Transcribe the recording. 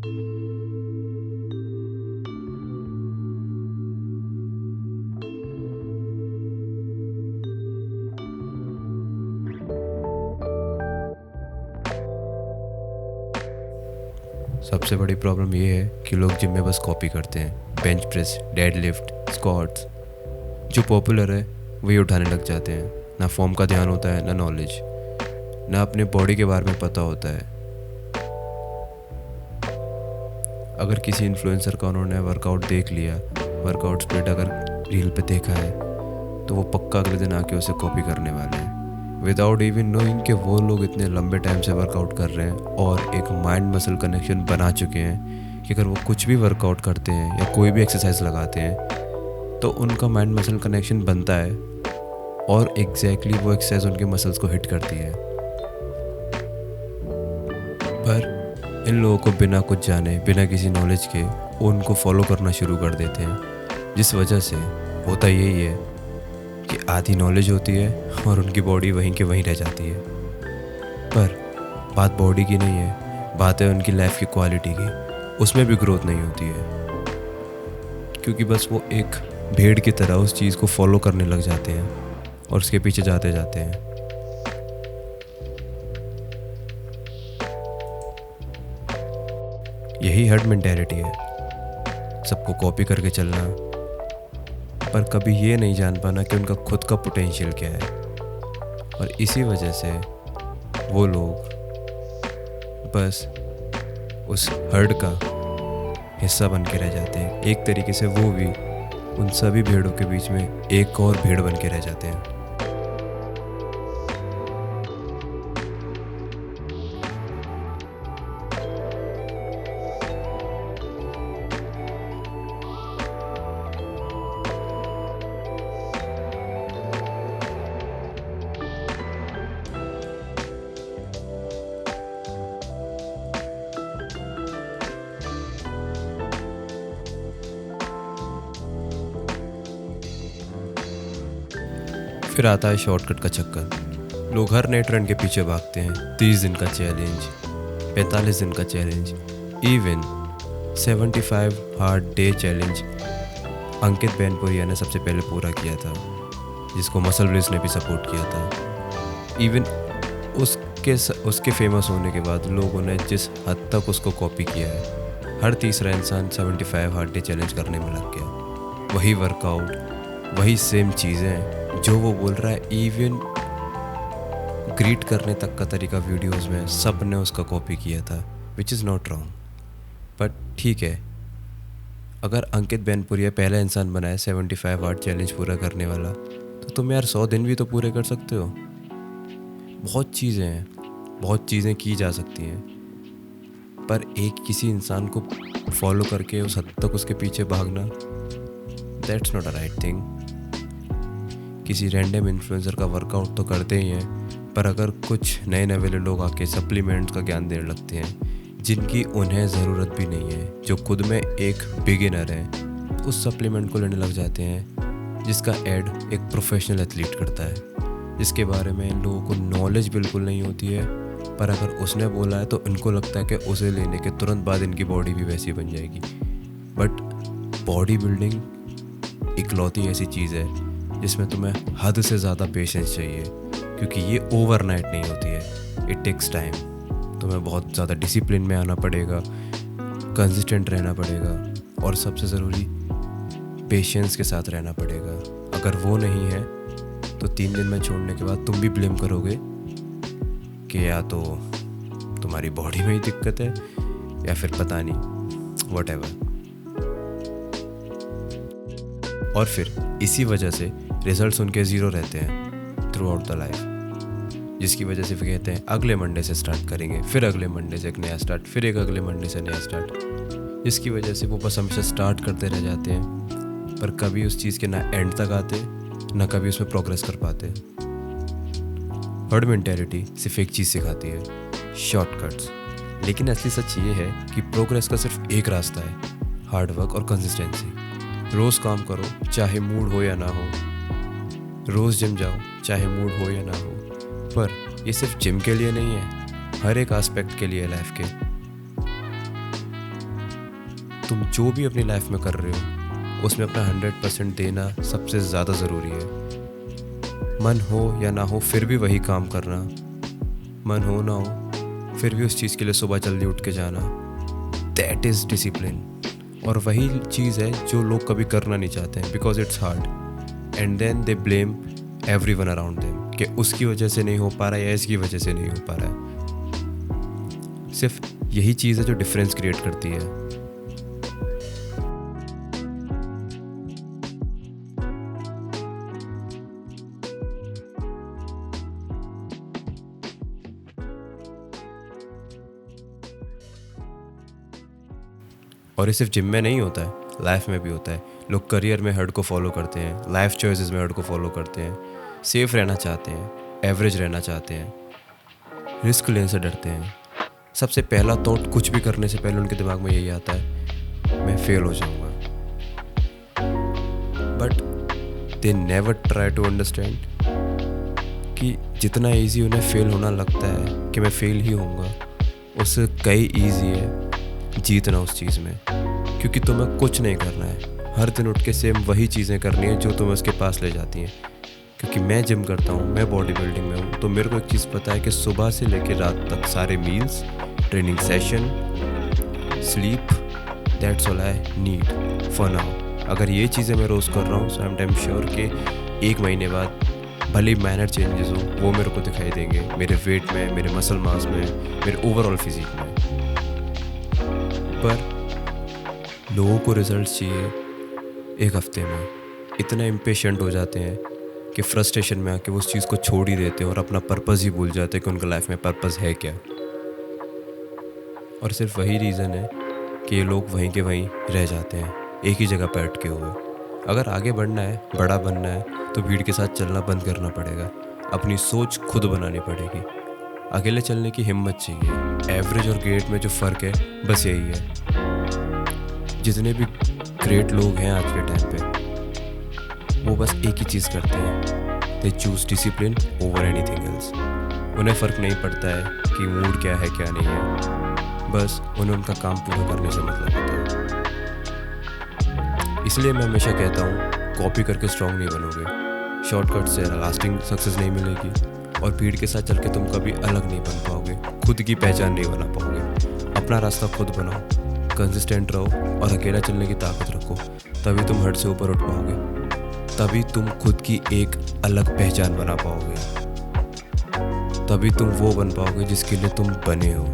सबसे बड़ी प्रॉब्लम ये है कि लोग जिम में बस कॉपी करते हैं। Bench press, dead lift, squats, जो पॉपुलर है वही उठाने लग जाते हैं। ना फॉर्म का ध्यान होता है, ना नॉलेज, ना अपने बॉडी के बारे में पता होता है। अगर किसी इन्फ्लुएंसर का उन्होंने वर्कआउट देख लिया, वर्कआउट स्प्लिट अगर रील पे देखा है, तो वो पक्का अगले दिन आके उसे कॉपी करने वाले हैं, विदाउट इवन नोइंग कि वो लोग इतने लंबे टाइम से वर्कआउट कर रहे हैं और एक माइंड मसल कनेक्शन बना चुके हैं कि अगर वो कुछ भी वर्कआउट करते हैं या कोई भी एक्सरसाइज लगाते हैं तो उनका माइंड मसल कनेक्शन बनता है और एग्जैक्टली वो एक्सरसाइज उनके मसल्स को हिट करती है। पर इन लोगों को बिना कुछ जाने, बिना किसी नॉलेज के वो उनको फॉलो करना शुरू कर देते हैं, जिस वजह से होता यही है कि आधी नॉलेज होती है और उनकी बॉडी वहीं के वहीं रह जाती है। पर बात बॉडी की नहीं है, बात है उनकी लाइफ की क्वालिटी की। उसमें भी ग्रोथ नहीं होती है, क्योंकि बस वो एक भेड़ की तरह उस चीज़ को फॉलो करने लग जाते हैं और उसके पीछे जाते जाते हैं। यही हर्ड मेंटालिटी है, सबको कॉपी करके चलना, पर कभी ये नहीं जान पाना कि उनका खुद का पोटेंशियल क्या है। और इसी वजह से वो लोग बस उस हर्ड का हिस्सा बन के रह जाते हैं। एक तरीके से वो भी उन सभी भेड़ों के बीच में एक और भेड़ बन के रह जाते हैं। फिर आता है शॉर्टकट का चक्कर। लोग हर नए ट्रेंड के पीछे भागते हैं। 30 दिन का चैलेंज, 45 दिन का challenge, even 75 hard day challenge Ankit Bainpuria ने सबसे पहले पूरा किया था, जिसको मसल ब्लिस ने भी सपोर्ट किया था। इवन उसके फेमस होने के बाद लोगों ने जिस हद तक उसको कॉपी किया है, हर तीसरा इंसान 75 हार्ड डे चैलेंज करने में लग गया। वही वर्कआउट, वही सेम चीज़ें जो वो बोल रहा है, इवन ग्रीट करने तक का तरीका वीडियोस में सब ने उसका कॉपी किया था, which is not wrong. But ठीक है, अगर अंकित बैनपुरिया पहला इंसान बनाए 75 हार्ड चैलेंज पूरा करने वाला, तो तुम यार 100 दिन भी तो पूरे कर सकते हो। बहुत चीज़ें हैं, बहुत चीज़ें की जा सकती हैं, पर एक किसी इंसान को फॉलो करके उस हद तक उसके पीछे भागना, that's not a right thing. किसी रैंडम इन्फ्लुएंसर का वर्कआउट तो करते ही हैं, पर अगर कुछ नए नवेले लोग आके सप्लीमेंट्स का ज्ञान देने लगते हैं जिनकी उन्हें ज़रूरत भी नहीं है, जो खुद में एक बिगिनर है, तो उस सप्लीमेंट को लेने लग जाते हैं जिसका ऐड एक प्रोफेशनल एथलीट करता है, जिसके बारे में इन लोगों को नॉलेज बिल्कुल नहीं होती है। पर अगर उसने बोला है तो इनको लगता है कि उसे लेने के तुरंत बाद इनकी बॉडी भी वैसी बन जाएगी। बट बॉडी बिल्डिंग इकलौती ऐसी चीज़ है जिसमें तुम्हें हद से ज़्यादा पेशेंस चाहिए, क्योंकि ये ओवरनाइट नहीं होती है। It takes time. तुम्हें बहुत ज़्यादा डिसिप्लिन में आना पड़ेगा, कंसिस्टेंट रहना पड़ेगा, और सबसे ज़रूरी पेशेंस के साथ रहना पड़ेगा। अगर वो नहीं है तो 3 दिन में छोड़ने के बाद तुम भी ब्लेम करोगे कि या तो तुम्हारी बॉडी में ही दिक्कत है या फिर पता नहीं, व्हाटएवर। और फिर इसी वजह से रिजल्ट्स उनके ज़ीरो रहते हैं थ्रू आउट द लाइफ, जिसकी वजह से फिर कहते हैं अगले मंडे से स्टार्ट करेंगे, फिर अगले मंडे से एक नया स्टार्ट, फिर एक अगले मंडे से नया स्टार्ट, जिसकी वजह से वो बस हमेशा स्टार्ट करते रह जाते हैं, पर कभी उस चीज़ के ना एंड तक आते, ना कभी उसमें प्रोग्रेस कर पाते। हर्ड मेंटालिटी सिर्फ एक चीज़ सिखाती है, शॉर्टकट्स। लेकिन असली सच ये है कि प्रोग्रेस का सिर्फ एक रास्ता है, हार्ड वर्क और कंसिस्टेंसी। रोज़ काम करो चाहे मूड हो या ना हो, रोज़ जिम जाओ चाहे मूड हो या ना हो। पर ये सिर्फ जिम के लिए नहीं है, हर एक एस्पेक्ट के लिए लाइफ के। तुम जो भी अपनी लाइफ में कर रहे हो उसमें अपना 100% देना सबसे ज़्यादा ज़रूरी है। मन हो या ना हो फिर भी वही काम करना, मन हो ना हो फिर भी उस चीज़ के लिए सुबह जल्दी उठ के जाना, दैट इज़ डिसिप्लिन। और वही चीज़ है जो लोग कभी करना नहीं चाहते हैं, because it's hard and then they blame everyone around them कि उसकी वजह से नहीं हो पा रहा है या इसकी वजह से नहीं हो पा रहा है। सिर्फ यही चीज़ है जो डिफरेंस क्रिएट करती है। और ये सिर्फ जिम में नहीं होता है, लाइफ में भी होता है। लोग करियर में हर्ड को फॉलो करते हैं, लाइफ चॉइसेस में हर्ड को फॉलो करते हैं, सेफ रहना चाहते हैं, एवरेज रहना चाहते हैं, रिस्क लेने से डरते हैं। सबसे पहला थॉट कुछ भी करने से पहले उनके दिमाग में यही आता है, मैं फेल हो जाऊंगा। But they never try to understand कि जितना इजी उन्हें फेल होना लगता है कि मैं फेल ही होऊंगा, उससे कई इजी है जीतना उस चीज़ में। क्योंकि तुम्हें कुछ नहीं करना है, हर दिन उठ के सेम वही चीज़ें करनी है जो तुम्हें उसके पास ले जाती हैं। क्योंकि मैं जिम करता हूँ, मैं बॉडी बिल्डिंग में हूँ, तो मेरे को एक चीज़ पता है कि सुबह से लेकर रात तक सारे meals, training session, sleep, that's all I need for now. अगर ये चीज़ें मैं रोज़ कर रहा हूँ, सो आई एम डैम श्योर कि 1 महीने बाद भले माइनर चेंजेस हो वो मेरे को दिखाई देंगे, मेरे वेट में, मेरे मसल मास में, मेरे ओवरऑल फिजिक में। पर लोगों को रिजल्ट्स चाहिए 1 हफ्ते में, इतना इम्पेशेंट हो जाते हैं कि फ्रस्ट्रेशन में आके वो उस चीज़ को छोड़ ही देते हैं और अपना पर्पज़ ही भूल जाते हैं कि उनका लाइफ में पर्पज़ है क्या। और सिर्फ वही रीज़न है कि ये लोग वहीं के वहीं रह जाते हैं, एक ही जगह पे अटके हुए। अगर आगे बढ़ना है, बड़ा बनना है, तो भीड़ के साथ चलना बंद करना पड़ेगा, अपनी सोच खुद बनानी पड़ेगी। अकेले चलने की हिम्मत चाहिए। एवरेज और ग्रेट में जो फ़र्क है बस यही है। जितने भी ग्रेट लोग हैं आज के टाइम पे, वो बस एक ही चीज़ करते हैं, they choose discipline over anything else. उन्हें फ़र्क नहीं पड़ता है कि मूड क्या है क्या नहीं है, बस उन्हें उनका काम पूरा करने से मतलब होता है। इसलिए मैं हमेशा कहता हूँ, कॉपी करके स्ट्रॉन्ग नहीं बनोगे, शॉर्टकट से लास्टिंग सक्सेस नहीं मिलेगी, और भीड़ के साथ चल के तुम कभी अलग नहीं बन पाओगे, खुद की पहचान नहीं बना पाओगे। अपना रास्ता खुद बनाओ, कंसिस्टेंट रहो और अकेला चलने की ताकत रखो, तभी तुम हट से ऊपर उठ पाओगे, तभी तुम खुद की एक अलग पहचान बना पाओगे, तभी तुम वो बन पाओगे जिसके लिए तुम बने हो।